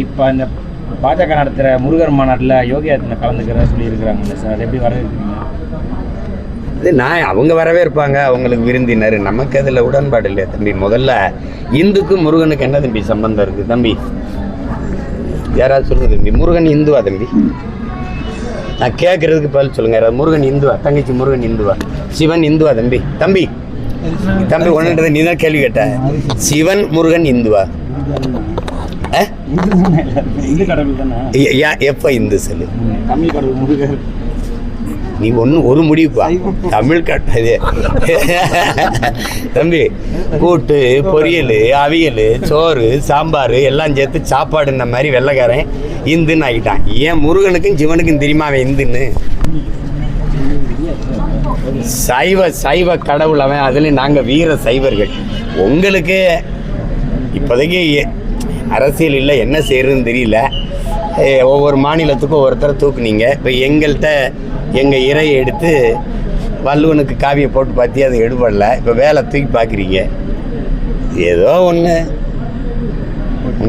இப்போ இந்த பாஜக நடத்துகிற முருகர் மாநாட்டில் யோகி ஆதித்யநாத் கலந்துக்கிறதா சொல்லியிருக்கிறாங்கல்ல சார், அது எப்படி வரவேற்கிறீங்க? அது அவங்க வரவே இருப்பாங்க, அவங்களுக்கு விருந்தினர். நமக்கு அதில் உடன்பாடு இல்லையா தம்பி. முதல்ல இந்துக்கும் முருகனுக்கு என்ன தம்பி சம்பந்தம் இருக்குது தம்பி? யாராவது சொல்லுங்க தம்பி, முருகன் இந்துவா தம்பி? நான் கேட்கறதுக்கு பதில் சொல்லுங்க. யாராவது முருகன் இந்துவா? தங்கச்சி முருகன் இந்துவா? சிவன் இந்துவா தம்பி? தம்பி தம்பி ஒன்றுன்றதை நீ தான் கேள்வி கேட்ட. சிவன் முருகன் இந்துவா? இந்து கடவுள் தானே. எப்போ இந்து சொல்லு? தமிழ் கடவுள் முருகர். நீ ஒரு முடிவுப்பா. தமிழ் கட்டது தம்பி. கூட்டு, பொரியல், அவியல், சோறு, சாம்பார் எல்லாம் சேர்த்து சாப்பாடுன்ன மாதிரி வெள்ளைக்காரன் இந்துன்னு ஆகிட்டான். ஏன் முருகனுக்கும் சிவனுக்கும் தெரியுமா அவன் இந்துன்னு? சைவ கடவுள் அவன். அதுலேயும் நாங்கள் வீர சைவர்கள். உங்களுக்கு இப்போதைக்கு அரசியல் இல்லை, என்ன செய்யறதுன்னு தெரியல. ஒவ்வொரு மாநிலத்துக்கும் ஒருத்தரை தூக்குனீங்க. இப்போ எங்கள்கிட்ட எங்கள் இறையை எடுத்து வள்ளுவனுக்கு காவியை போட்டு பார்த்தி அது எடுபடல. இப்போ வேலை தூக்கி பார்க்குறீங்க. ஏதோ ஒன்று